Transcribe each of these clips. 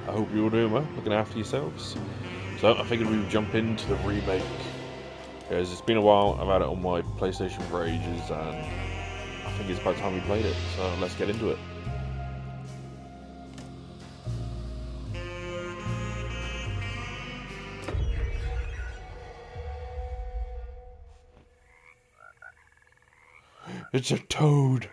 I hope you're all doing well, looking after yourselves. So I figured we would jump into the remake, because it's been a while. I've had it on my PlayStation for ages, and I think it's about time we played it. So let's get into it. It's a toad.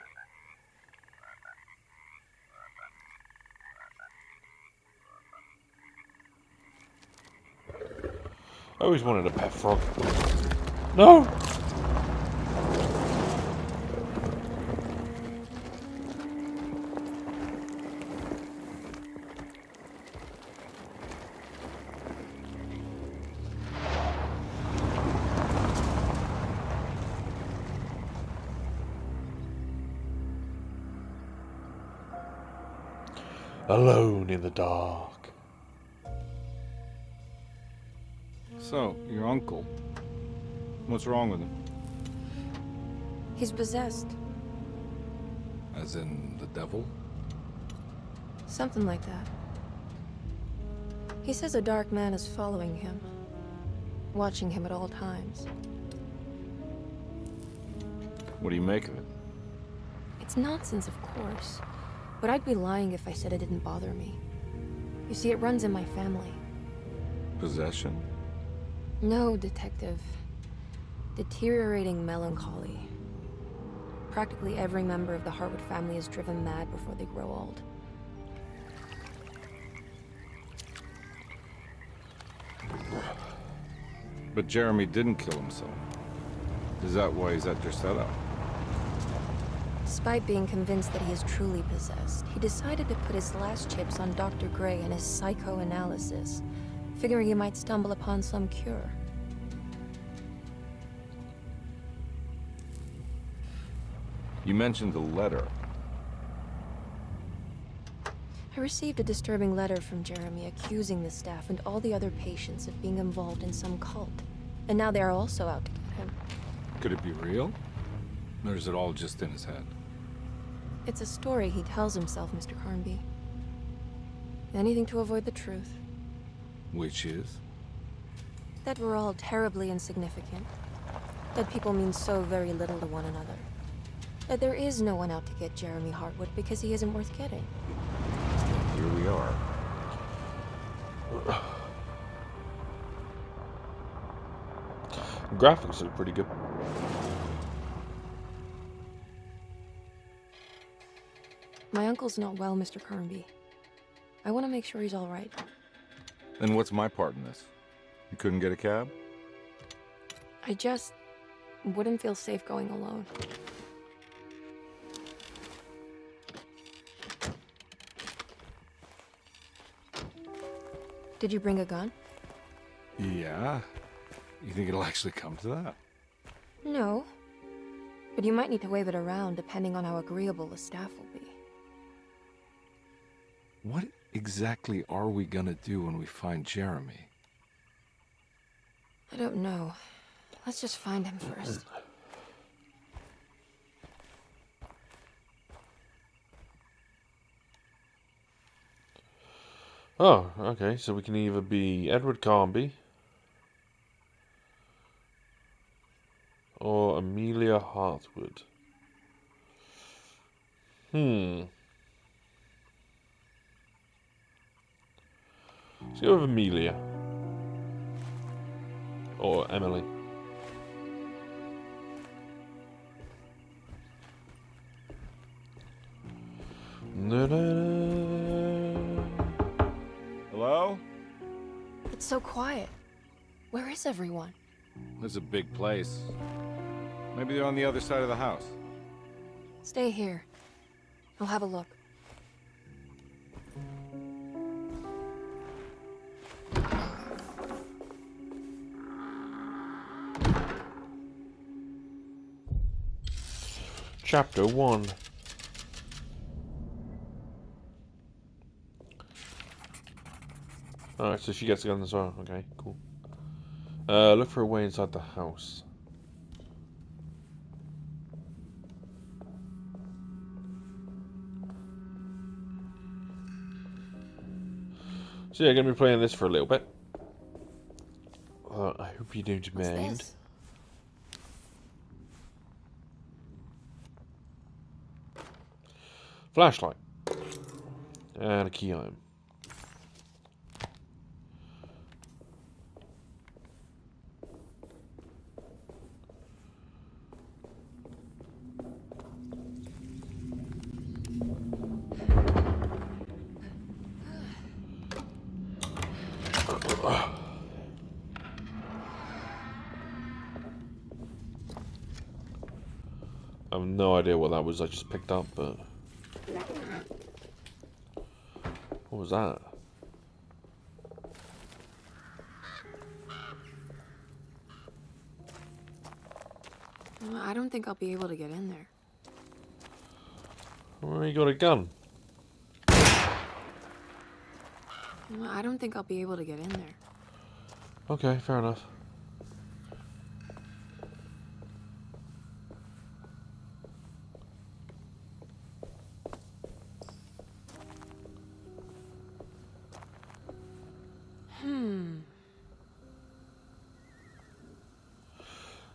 I always wanted a pet frog. No! Alone in the dark. So, your uncle. What's wrong with him? He's possessed. As in the devil? Something like that. He says a dark man is following him, watching him at all times. What do you make of it? It's nonsense, of course, but I'd be lying if I said it didn't bother me. You see, it runs in my family. Possession? No, Detective. Deteriorating melancholy. Practically every member of the Hartwood family is driven mad before they grow old. But Jeremy didn't kill himself. Is that why he's at your setup? Despite being convinced that he is truly possessed, he decided to put his last chips on Dr. Gray and his psychoanalysis, figuring he might stumble upon some cure. You mentioned the letter. I received a disturbing letter from Jeremy accusing the staff and all the other patients of being involved in some cult. And now they are also out to get him. Could it be real? Or is it all just in his head? It's a story he tells himself, Mr. Carnby. Anything to avoid the truth. Which is? That we're all terribly insignificant. That people mean so very little to one another. That there is no one out to get Jeremy Hartwood because he isn't worth getting. Here we are. Graphics look pretty good. My uncle's not well, Mr. Carnby. I want to make sure he's all right. Then what's my part in this? You couldn't get a cab? I just wouldn't feel safe going alone. Did you bring a gun? Yeah. You think it'll actually come to that? No. But you might need to wave it around depending on how agreeable the staff will be. What exactly are we gonna do when we find Jeremy? I don't know. Let's just find him first. Oh, okay, so we can either be Edward Carnby or Amelia Hartwood. Let's go with Amelia. Or Emily. Hello? It's so quiet. Where is everyone? This is a big place. Maybe they're on the other side of the house. Stay here. I'll have a look. Chapter 1. Alright, so she gets a gun as well. Okay, cool. Look for a way inside the house. So yeah, gonna be playing this for a little bit. I hope you don't What's mind. this? Flashlight. And a key item. I have no idea what that was I just picked up, but... What was that? I don't think I'll be able to get in there. Well, you got a gun. I don't think I'll be able to get in there. Okay, fair enough.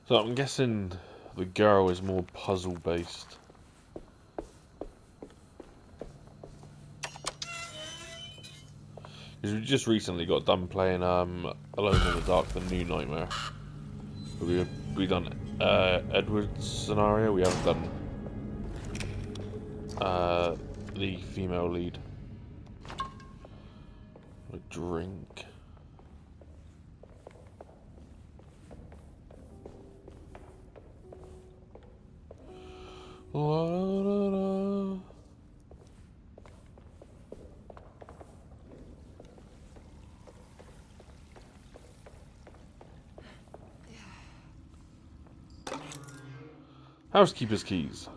So I'm guessing the girl is more puzzle based. Because we just recently got done playing Alone in the Dark: The New Nightmare. We done Edward's scenario. We haven't done the female lead. A drink. La, la, la. Housekeeper's keys.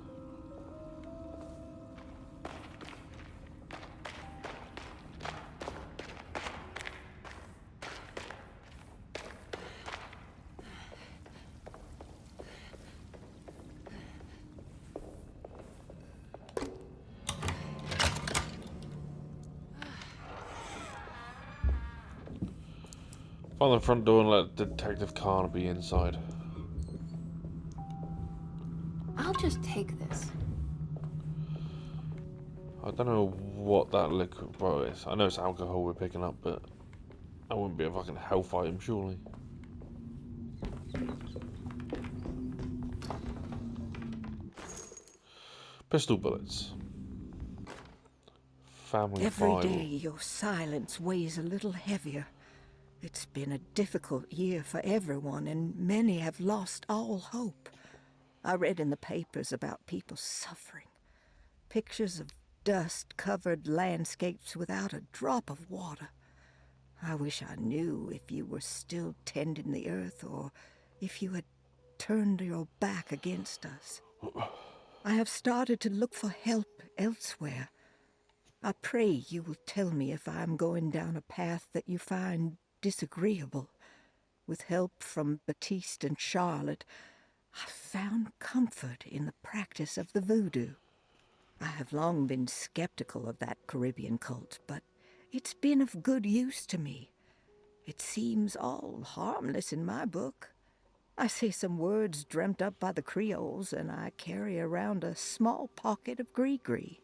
Find the front door and let Detective Carter be inside. I'll just take this. I don't know what that liquid is. I know it's alcohol we're picking up, but that wouldn't be a fucking health item, surely. Pistol bullets. Family Every Bible. day your silence weighs a little heavier. It's been a difficult year for everyone, and many have lost all hope. I read in the papers about people suffering. Pictures of dust-covered landscapes without a drop of water. I wish I knew if you were still tending the earth or if you had turned your back against us. I have started to look for help elsewhere. I pray you will tell me if I am going down a path that you find disagreeable. With help from Baptiste and Charlotte, I found comfort in the practice of the voodoo. I have long been skeptical of that Caribbean cult, but it's been of good use to me. It seems all harmless in my book. I say some words dreamt up by the Creoles, and I carry around a small pocket of gree-gree.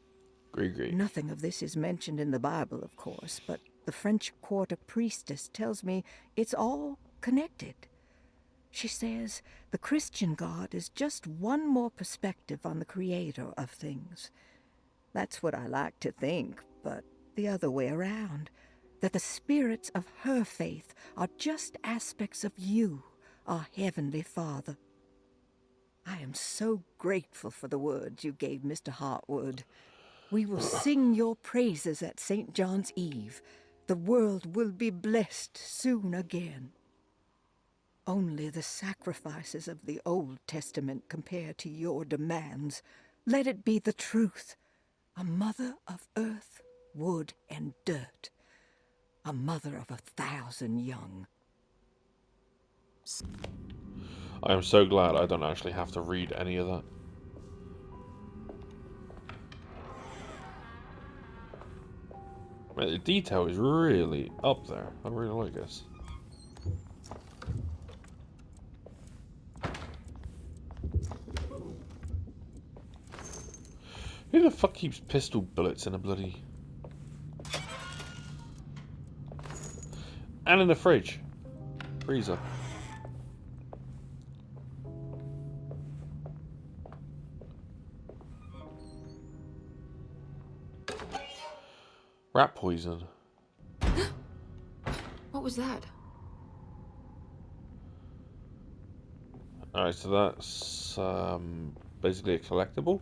Gree. Nothing of this is mentioned in the Bible, of course, but the French Quarter priestess tells me it's all connected. She says the Christian God is just one more perspective on the creator of things. That's what I like to think, but the other way around, that the spirits of her faith are just aspects of you, our Heavenly Father. I am so grateful for the words you gave Mr. Hartwood. We will sing your praises at St. John's Eve. The world will be blessed soon again. Only the sacrifices of the Old Testament compare to your demands. Let it be the truth. A mother of earth, wood, and dirt. A mother of 1,000 young. I am so glad I don't actually have to read any of that. Man, the detail is really up there. I really like this. Who the fuck keeps pistol bullets in a bloody... And in the fridge. Freezer. Rat poison. What was that? Alright, so that's basically a collectible.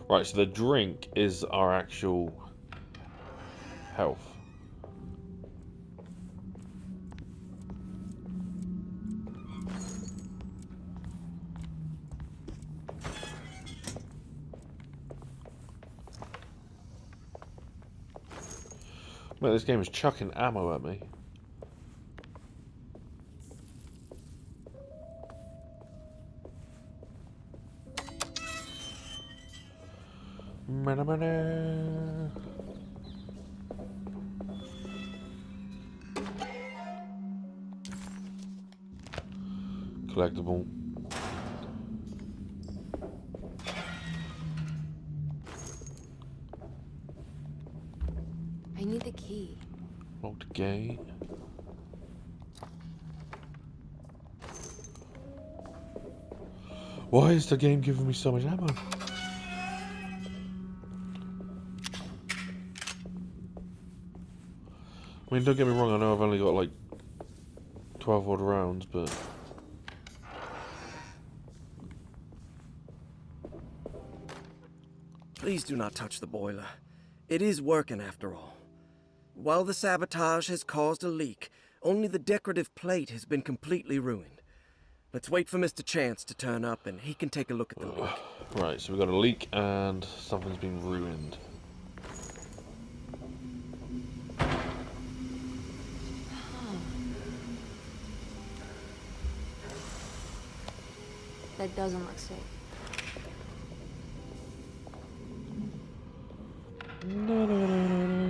Right, so the drink is our actual health. Man, this game is chucking ammo at me. Mana. Collectible. I need the key. Locked gate. Why is the game giving me so much ammo? I mean, don't get me wrong, I know I've only got like 12 odd rounds, but... Please do not touch the boiler. It is working after all. While the sabotage has caused a leak, only the decorative plate has been completely ruined. Let's wait for Mr. Chance to turn up and he can take a look at the leak. Right, so we've got a leak and something's been ruined. That doesn't look safe. No, no, no, no, no.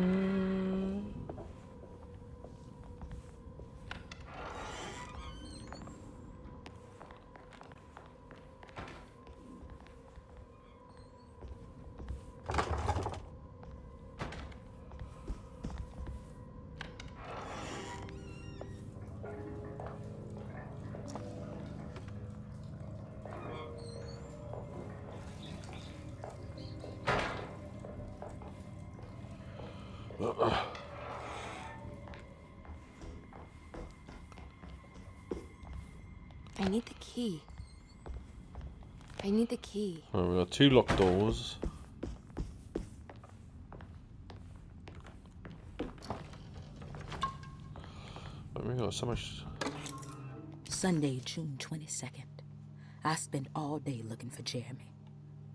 I need the key. I need the key. Right, we've got 2 locked doors. Right, we've got so much... Sunday, June 22nd. I spent all day looking for Jeremy.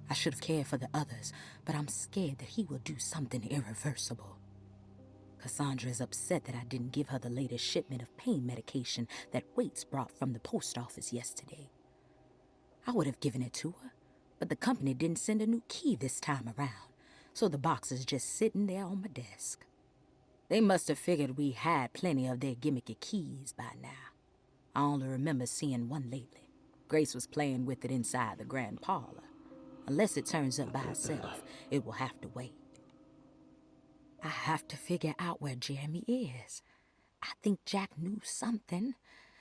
I should have cared for the others, but I'm scared that he will do something irreversible. Cassandra is upset that I didn't give her the latest shipment of pain medication that Waits brought from the post office yesterday. I would have given it to her, but the company didn't send a new key this time around, so the box is just sitting there on my desk. They must have figured we had plenty of their gimmicky keys by now. I only remember seeing one lately. Grace was playing with it inside the grand parlor. Unless it turns up by itself, it will have to wait. I have to figure out where Jeremy is. I think Jack knew something.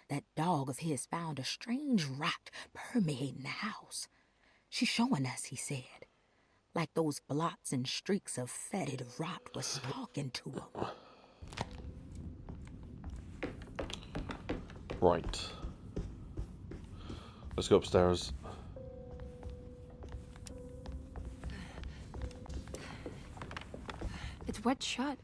That dog of his found a strange rot permeating the house. She's showing us, he said. Like those blots and streaks of fetid rot was talking to him. Right. Let's go upstairs. It's wet shut.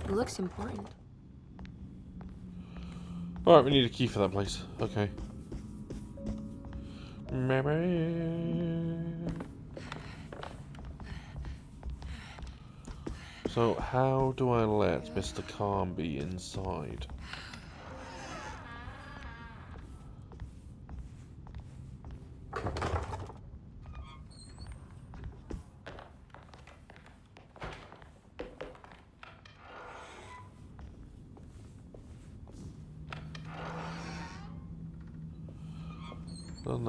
It looks important. Alright, we need a key for that place. Okay. So, how do I let Mr. Calm be inside? Then,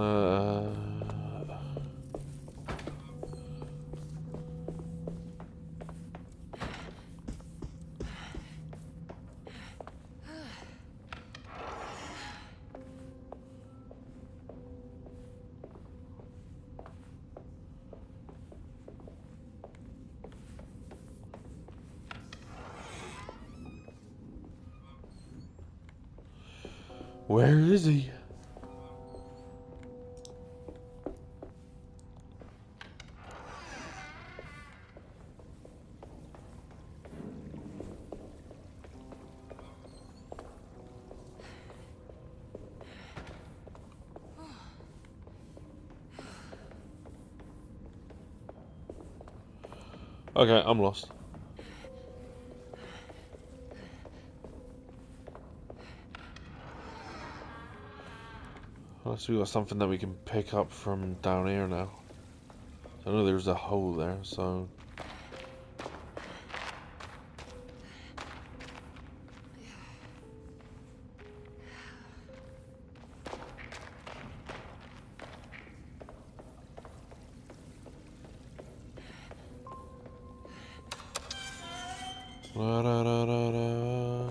where is he? Okay, I'm lost. Unless we got something that we can pick up from down here now. I know there's a hole there, so... La, da, da, da, da.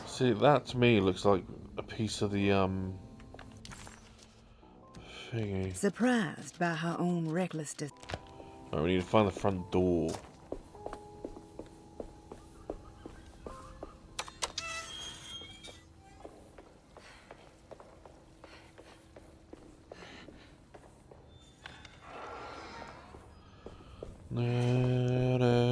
See, that to me looks like a piece of the thingy. Surprised by her own reckless Right, we need to find the front door. Da, da.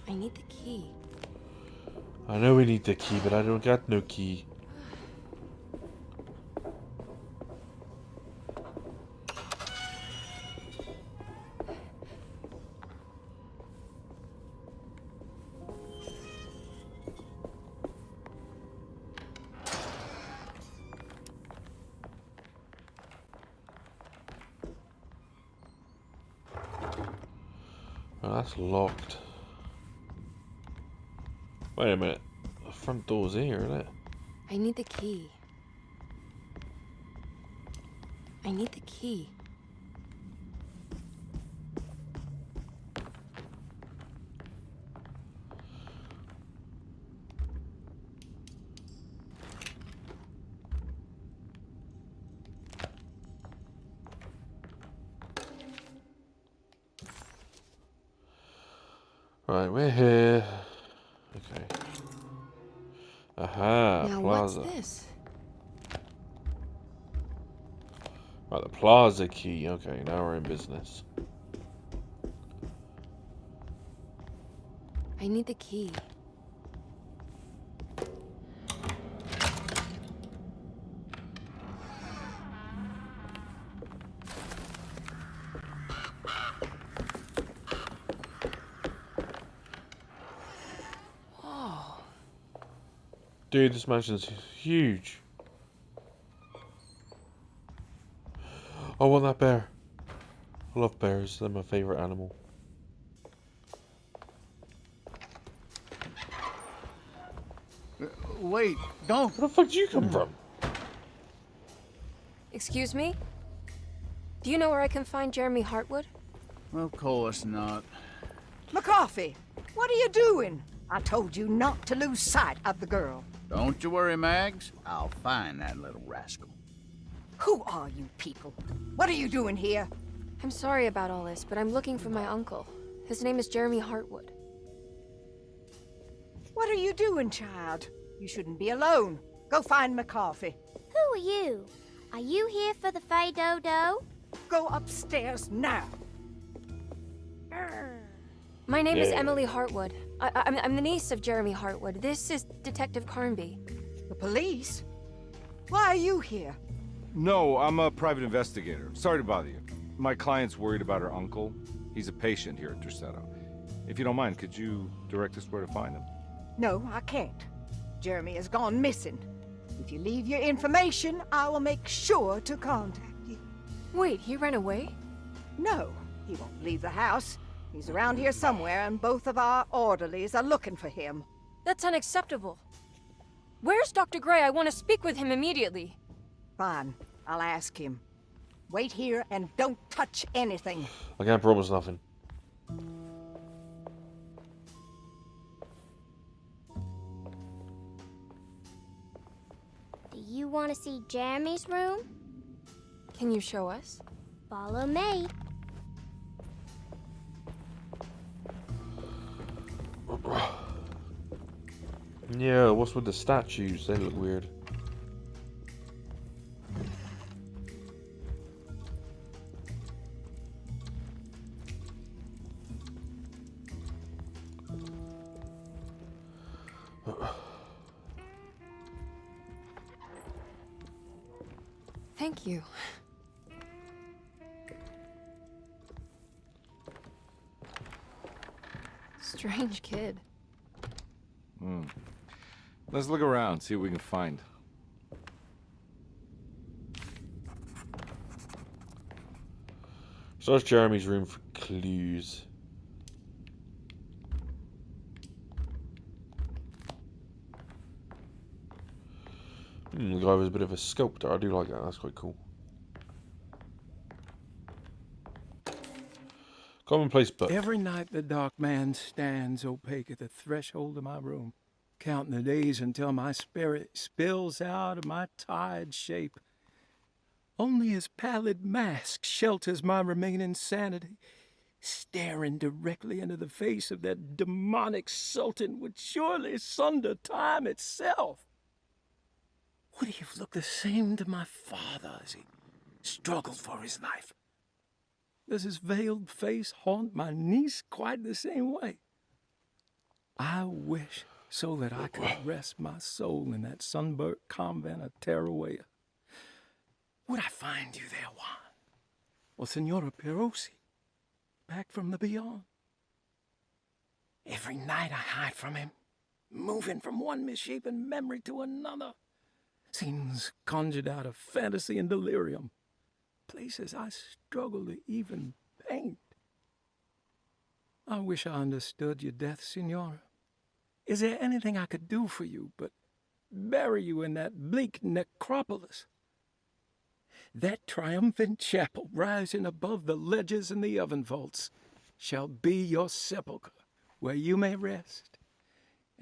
I need the key. I know we need the key, but I don't got no key. Oh, that's locked. Wait a minute. The front door's here, isn't it? I need the key. I need the key. Right, we're here. Okay. Aha, Now plaza. what's this? Right, the plaza key. Okay, now we're in business. I need the key. Dude, this mansion's huge. I want that bear. I love bears. They're my favorite animal. Wait, don't. Where the fuck did you come from? Excuse me? Do you know where I can find Jeremy Hartwood? Of course not. McCarthy, what are you doing? I told you not to lose sight of the girl. Don't you worry, Mags. I'll find that little rascal. Who are you people? What are you doing here? I'm sorry about all this, but I'm looking for my uncle. His name is Jeremy Hartwood. What are you doing, child? You shouldn't be alone. Go find McCarthy. Who are you? Are you here for the Fay Dodo? Go upstairs now. My name is Yeah. Emily Hartwood. I'm the niece of Jeremy Hartwood. This is Detective Carnby. The police? Why are you here? No, I'm a private investigator. Sorry to bother you. My client's worried about her uncle. He's a patient here at Tercetto. If you don't mind, could you direct us where to find him? No, I can't. Jeremy has gone missing. If you leave your information, I will make sure to contact you. Wait, he ran away? No, he won't leave the house. He's around here somewhere, and both of our orderlies are looking for him. That's unacceptable. Where's Dr. Gray? I want to speak with him immediately. Fine, I'll ask him. Wait here and don't touch anything. I can't promise nothing. Do you want to see Jeremy's room? Can you show us? Follow me. Yeah, what's with the statues? They look weird. Thank you. Strange kid. Let's look around, see what we can find. So it's Jeremy's room for clues. The guy was a bit of a sculptor. I do like that. That's quite cool. Commonplace book. Every night the dark man stands opaque at the threshold of my room, counting the days until my spirit spills out of my tired shape. Only his pallid mask shelters my remaining sanity. Staring directly into the face of that demonic sultan would surely sunder time itself. Would he have looked the same to my father as he struggled for his life? Does his veiled face haunt my niece quite the same way? I wish so that I could rest my soul in that sunburnt convent of Tarawea. Would I find you there, Juan? Or Senora Perosi, back from the beyond? Every night I hide from him, moving from one misshapen memory to another. Scenes conjured out of fantasy and delirium. Places I struggle to even paint. I wish I understood your death, Senora. Is there anything I could do for you but bury you in that bleak necropolis? That triumphant chapel rising above the ledges and the oven vaults shall be your sepulchre, where you may rest,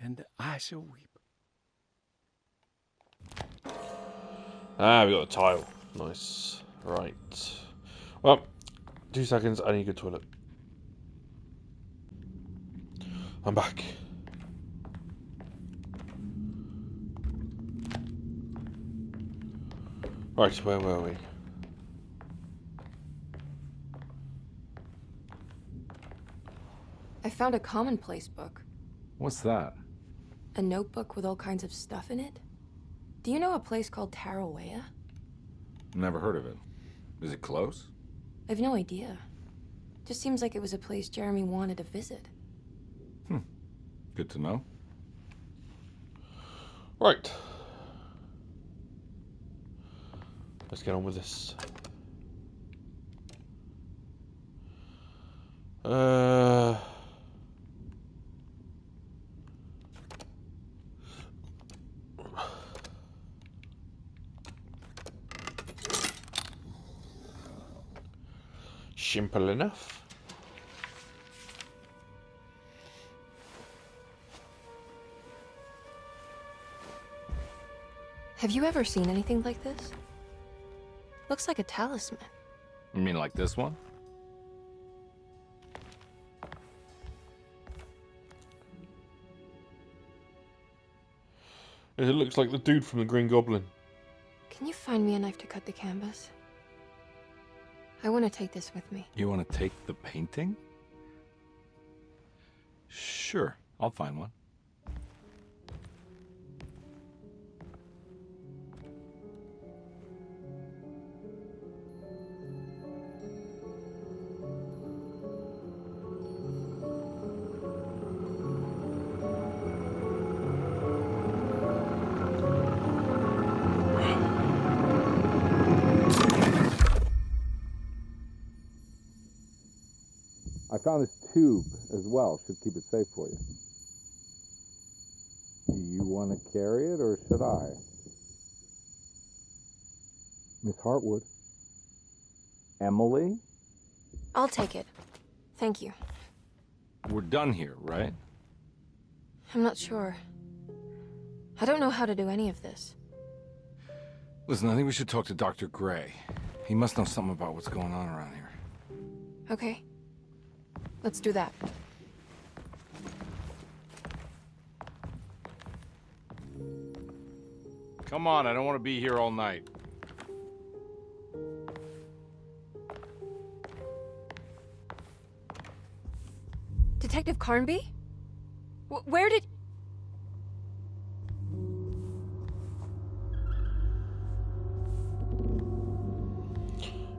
and I shall weep. Ah, we got a tile. Nice. Right. Well, 2 seconds. I need to go to the toilet. I'm back. Right, where were we? I found a commonplace book. What's that? A notebook with all kinds of stuff in it. Do you know a place called Tarawea? Never heard of it. Is it close? I've no idea. Just seems like it was a place Jeremy wanted to visit. Good to know. Right. Let's get on with this. Simple enough. Have you ever seen anything like this? Looks like a talisman. You mean like this one? It looks like the dude from the Green Goblin. Can you find me a knife to cut the canvas? I want to take this with me. You want to take the painting? Sure, I'll find one. found this tube as well. Should keep it safe for you. Do you want to carry it, or should I? Miss Hartwood. Emily? I'll take it. Thank you. We're done here, right? I'm not sure. I don't know how to do any of this. Listen, I think we should talk to Dr. Gray. He must know something about what's going on around here. Okay. Let's do that. Come on, I don't want to be here all night. Detective Carnby? Where did...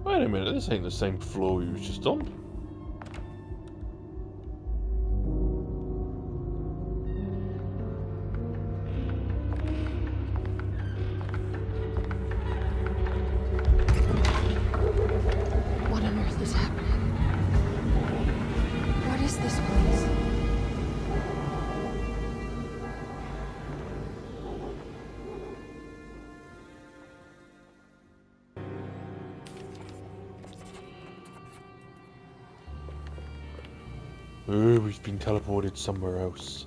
Wait a minute, this ain't the same floor you was just on. What on earth is happening? What is this place? Oh, he's been teleported somewhere else.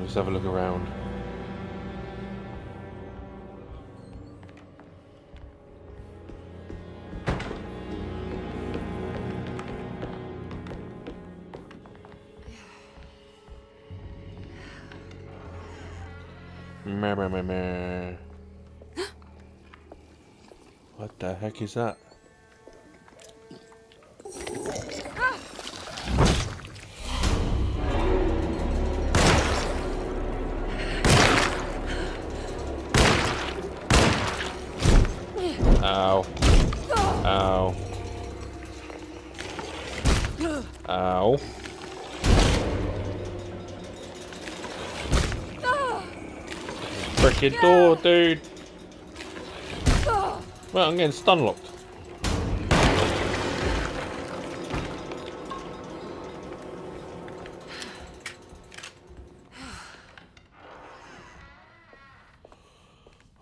Let's have a look around. Meh, meh, meh, meh. What the heck is that? Ow. Ow. Ow. Frickin' door, dude. Well, I'm getting stun locked.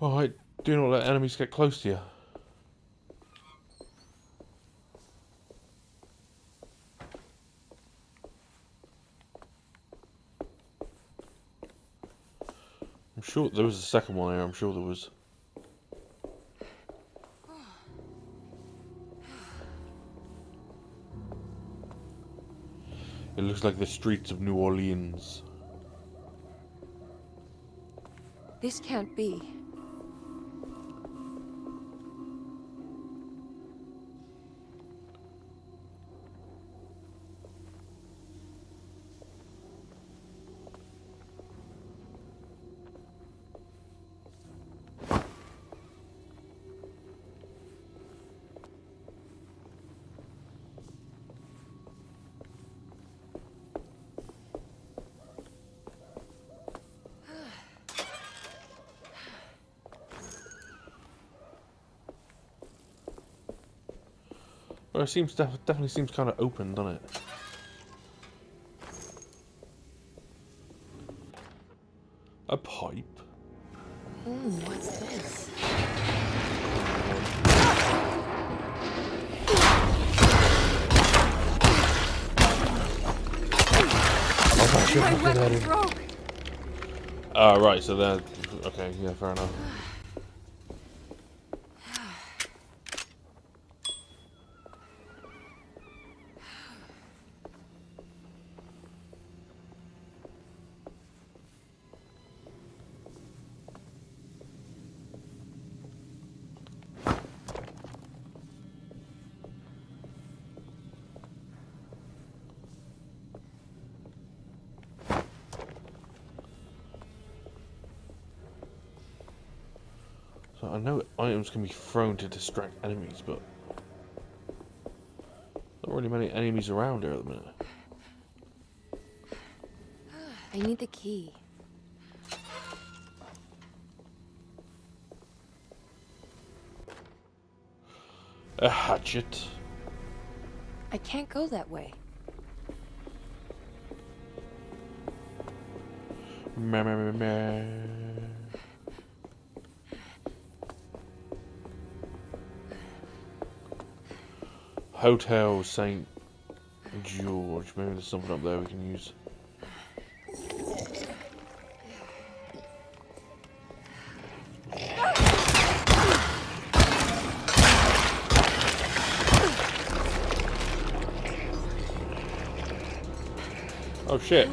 Alright, do not let enemies get close to you. I'm sure there was a second one here, I'm sure there was. It looks like the streets of New Orleans. This can't be. Well, it seems definitely seems kind of open, doesn't it? A pipe. What's this? My weapon broke. Right. So that. Okay. Yeah. Fair enough. So I know items can be thrown to distract enemies, but not really many enemies around here at the minute. I need the key. A hatchet. I can't go that way. Meh, meh, meh, meh. Hotel St. George. Maybe there's something up there we can use. Oh shit.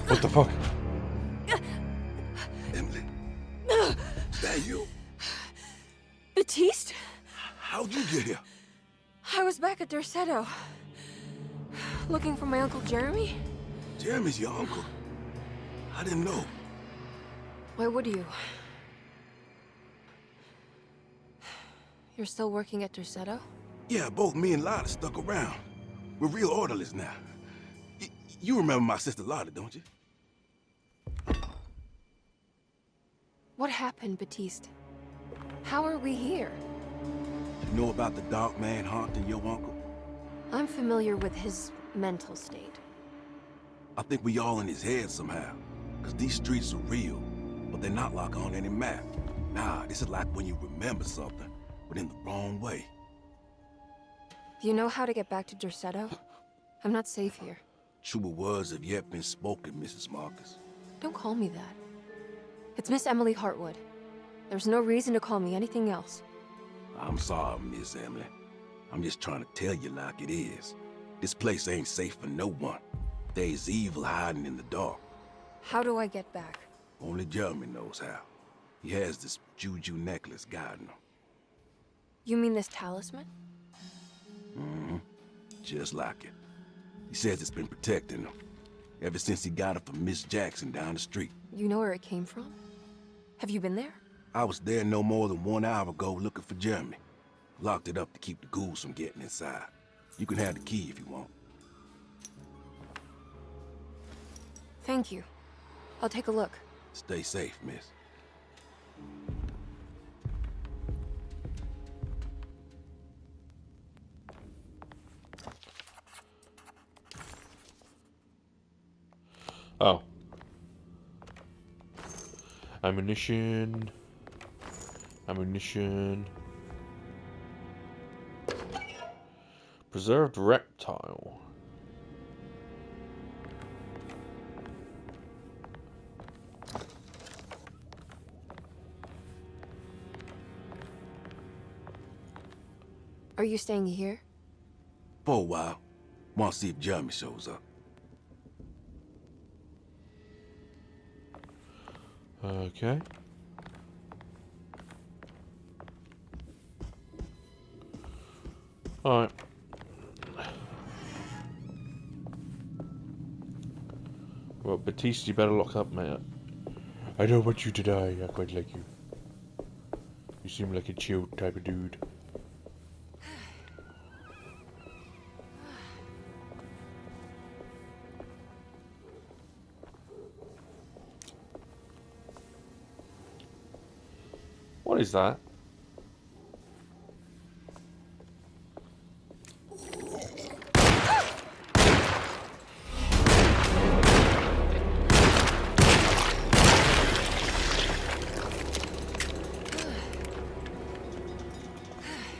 What the fuck? Emily, is that you? Baptiste? How'd you get here? I was back at Derceto. Looking for my Uncle Jeremy? Jeremy's your uncle. I didn't know. Why would you? You're still working at Derceto? Yeah, both me and Lotta stuck around. We're real orderlies now. You remember my sister Lotta, don't you? What happened, Baptiste? How are we here? You know about the dark man haunting your uncle? I'm familiar with his mental state. I think we all in his head somehow. Because these streets are real, but they're not like on any map. Nah, this is like when you remember something, but in the wrong way. Do you know how to get back to Derceto? I'm not safe here. Truer words have yet been spoken, Mrs. Marcus. Don't call me that. It's Miss Emily Hartwood. There's no reason to call me anything else. I'm sorry, Miss Emily. I'm just trying to tell you like it is. This place ain't safe for no one. There's evil hiding in the dark. How do I get back? Only Jeremy knows how. He has this juju necklace guiding him. You mean this talisman? Mm-hmm. Just like it. He says it's been protecting him ever since he got it from Miss Jackson down the street. You know where it came from? Have you been there? I was there no more than 1 hour ago looking for Jeremy. Locked it up to keep the ghouls from getting inside. You can have the key if you want. Thank you. I'll take a look. Stay safe, miss. Oh. Ammunition. Ammunition. Preserved reptile. Are you staying here? For a while. Want to see if Jeremy shows up. Okay. Alright. Well, Baptiste, you better lock up, mate. I don't want you to die. I quite like you. You seem like a chill type of dude. What is that?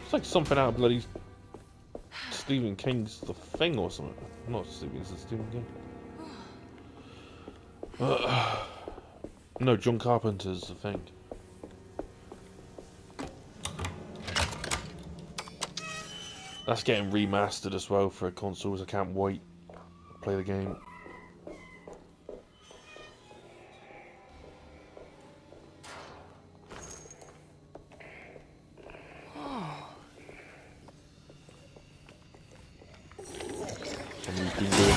It's like something out of bloody Stephen King's The Thing or something. Not Stephen, it's Stephen King. No, John Carpenter's The Thing. That's getting remastered as well for consoles. I can't wait to play the game. Somebody's been doing.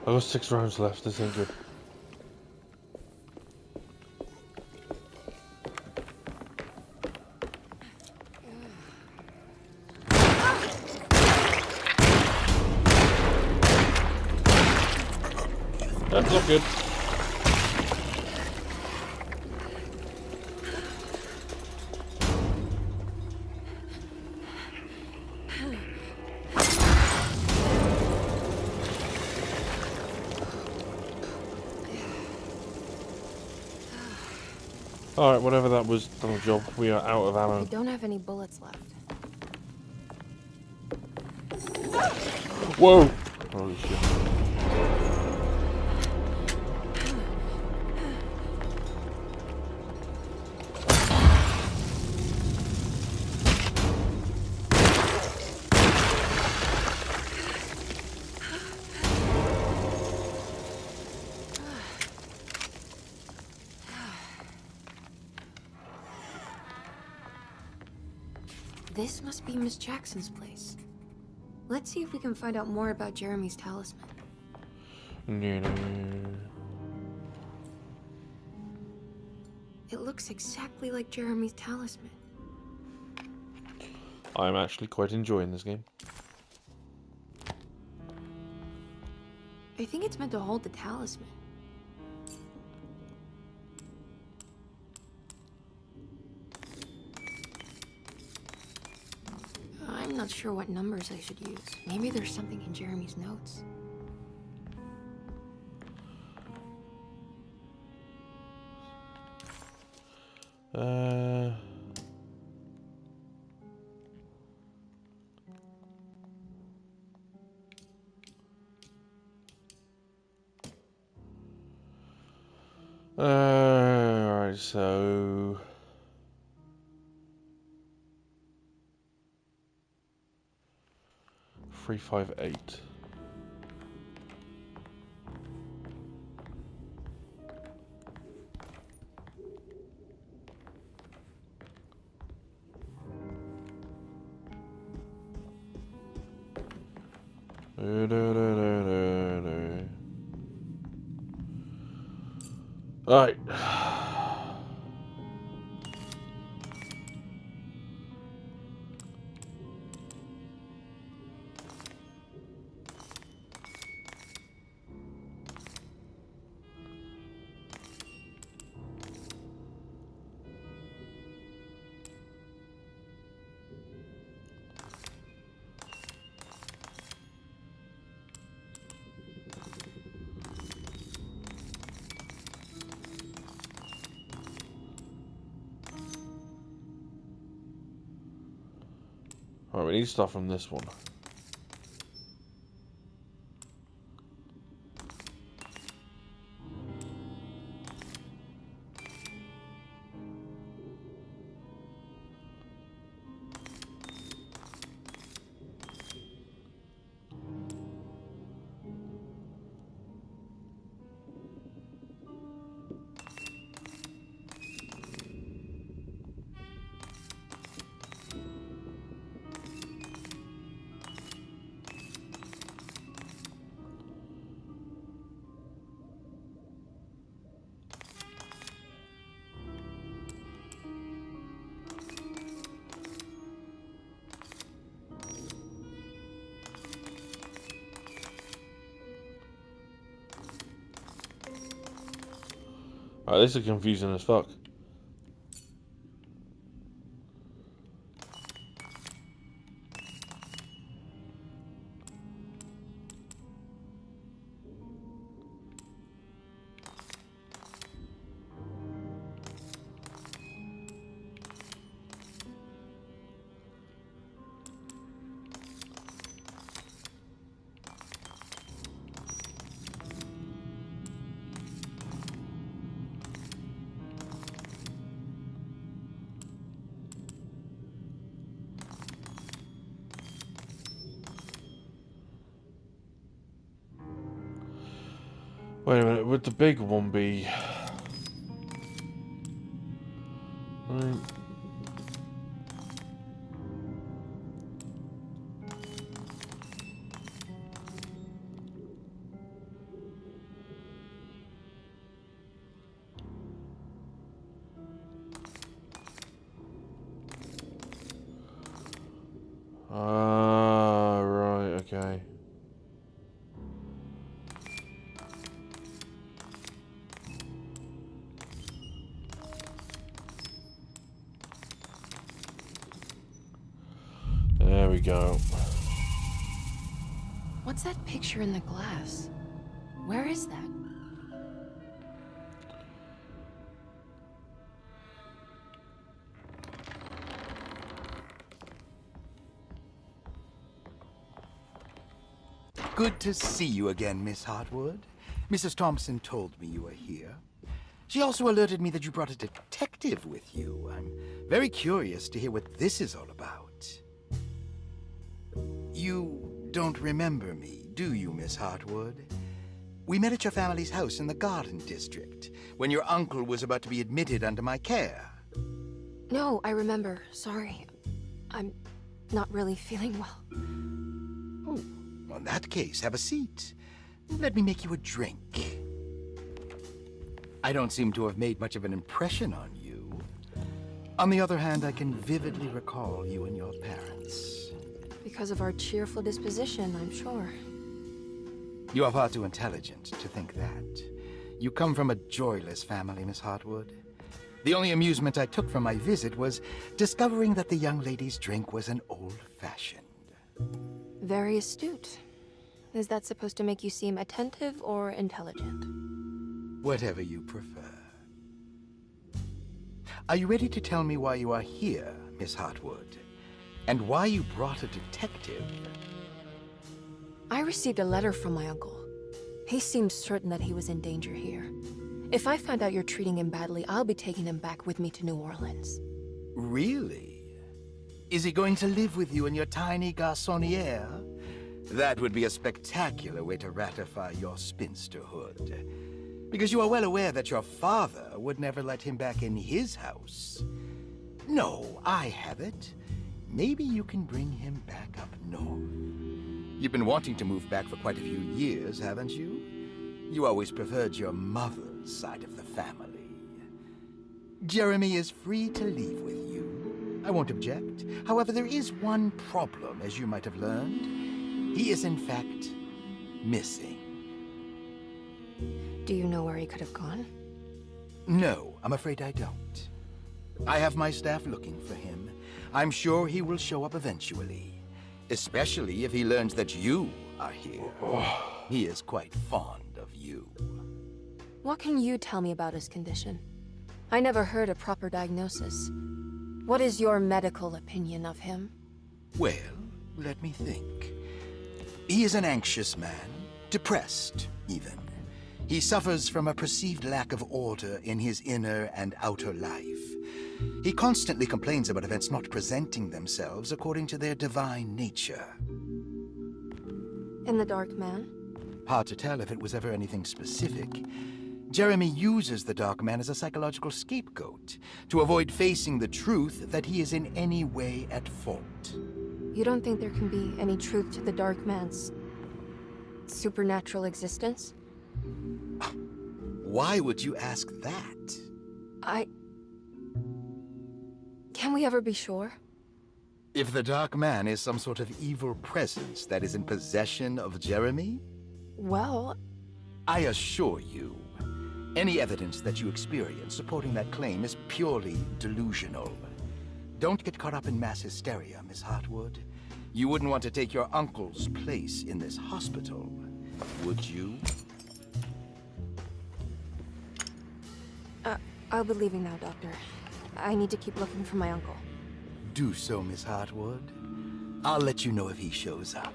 I've got 6 rounds left, this ain't good. That's not good. Alright, whatever that was, done the job. We are out of I ammo. don't have any bullets left. Whoa! Holy shit. This must be Miss Jackson's place. Let's see if we can find out more about Jeremy's talisman. It looks exactly like Jeremy's talisman. I'm actually quite enjoying this game. I think it's meant to hold the talisman. I'm not sure what numbers I should use. Maybe there's something in Jeremy's notes. Alright, so 358. Alright. Alright, we need stuff from this one. Alright, this is confusing as fuck. Wait a minute, would the big one be... right, okay. There we go. What's that picture in the glass? Where is that? Good to see you again, Miss Hartwood. Mrs. Thompson told me you were here. She also alerted me that you brought a detective with you. I'm very curious to hear what this is all about. You don't remember me, do you, Miss Hartwood? We met at your family's house in the Garden District, when your uncle was about to be admitted under my care. No, I remember. Sorry. I'm not really feeling well. Oh, in that case, have a seat. Let me make you a drink. I don't seem to have made much of an impression on you. On the other hand, I can vividly recall you and your parents. Because of our cheerful disposition, I'm sure. You are far too intelligent to think that. You come from a joyless family, Miss Hartwood. The only amusement I took from my visit was discovering that the young lady's drink was an old-fashioned. Very astute. Is that supposed to make you seem attentive or intelligent? Whatever you prefer. Are you ready to tell me why you are here, Miss Hartwood? And why you brought a detective? I received a letter from my uncle. He seemed certain that he was in danger here. If I find out you're treating him badly, I'll be taking him back with me to New Orleans. Really? Is he going to live with you in your tiny garçonniere? That would be a spectacular way to ratify your spinsterhood. Because you are well aware that your father would never let him back in his house. No, I have it. Maybe you can bring him back up north. You've been wanting to move back for quite a few years, haven't you? You always preferred your mother's side of the family. Jeremy is free to leave with you. I won't object. However, there is one problem, as you might have learned. He is, in fact, missing. Do you know where he could have gone? No, I'm afraid I don't. I have my staff looking for him. I'm sure he will show up eventually. Especially if he learns that you are here. He is quite fond of you. What can you tell me about his condition? I never heard a proper diagnosis. What is your medical opinion of him? Well, let me think. He is an anxious man, depressed, even. He suffers from a perceived lack of order in his inner and outer life. He constantly complains about events not presenting themselves according to their divine nature. And the Dark Man? Hard to tell if it was ever anything specific. Jeremy uses the Dark Man as a psychological scapegoat to avoid facing the truth that he is in any way at fault. You don't think there can be any truth to the Dark Man's supernatural existence? Why would you ask that? Can we ever be sure? If the Dark Man is some sort of evil presence that is in possession of Jeremy? Well, I assure you, any evidence that you experience supporting that claim is purely delusional. Don't get caught up in mass hysteria, Miss Hartwood. You wouldn't want to take your uncle's place in this hospital, would you? I'll be leaving now, Doctor. I need to keep looking for my uncle. Do so, Miss Hartwood. I'll let you know if he shows up.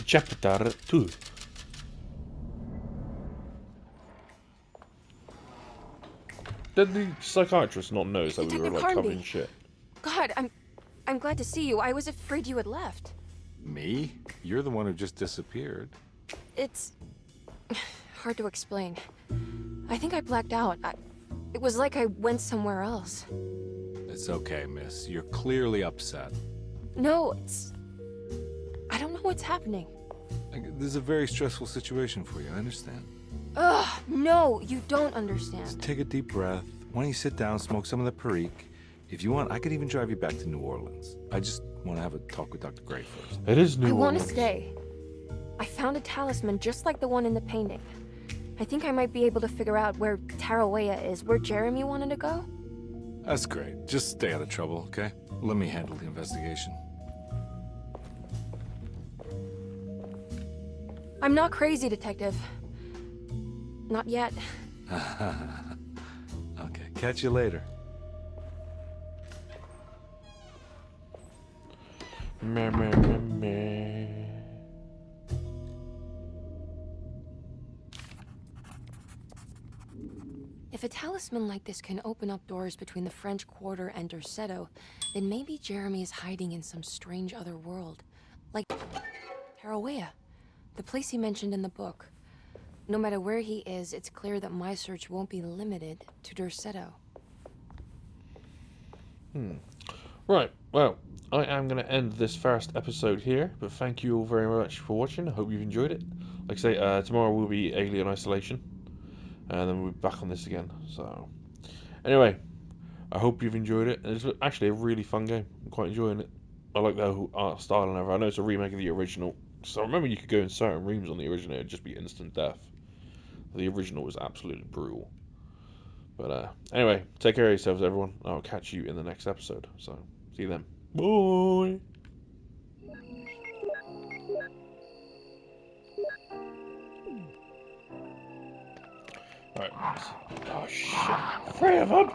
Chapter 2. Did the psychiatrist not notice that we were like covered in shit? God, I'm glad to see you. I was afraid you had left. Me? You're the one who just disappeared. It's hard to explain. I think I blacked out. It was like I went somewhere else. It's okay, miss. You're clearly upset. No, I don't know what's happening. This is a very stressful situation for you, I understand. Ugh, no, you don't understand. Just take a deep breath. Why don't you sit down, smoke some of the Perique? If you want, I could even drive you back to New Orleans. I just want to have a talk with Dr. Gray first. It is New I want Orleans. to stay. I found a talisman just like the one in the painting. I think I might be able to figure out where Tarawea is, where Jeremy wanted to go. That's great. Just stay out of trouble, okay? Let me handle the investigation. I'm not crazy, Detective. Not yet. Okay, catch you later. Meh, meh, meh, meh. If a talisman like this can open up doors between the French Quarter and Derceto, then maybe Jeremy is hiding in some strange other world. Like Tarawea, the place he mentioned in the book. No matter where he is, it's clear that my search won't be limited to Derceto. Right, well, I am going to end this first episode here, but thank you all very much for watching. I hope you've enjoyed it. Like I say, tomorrow will be Alien Isolation, and then we'll be back on this again. So, anyway, I hope you've enjoyed it. It's actually a really fun game. I'm quite enjoying it. I like the whole art style and everything. I know it's a remake of the original, so I remember you could go in certain rooms on the original, it'd just be instant death. The original was absolutely brutal. But anyway, take care of yourselves, everyone. I'll catch you in the next episode. So, see you then. Bye! Alright. Oh shit. 3 of them!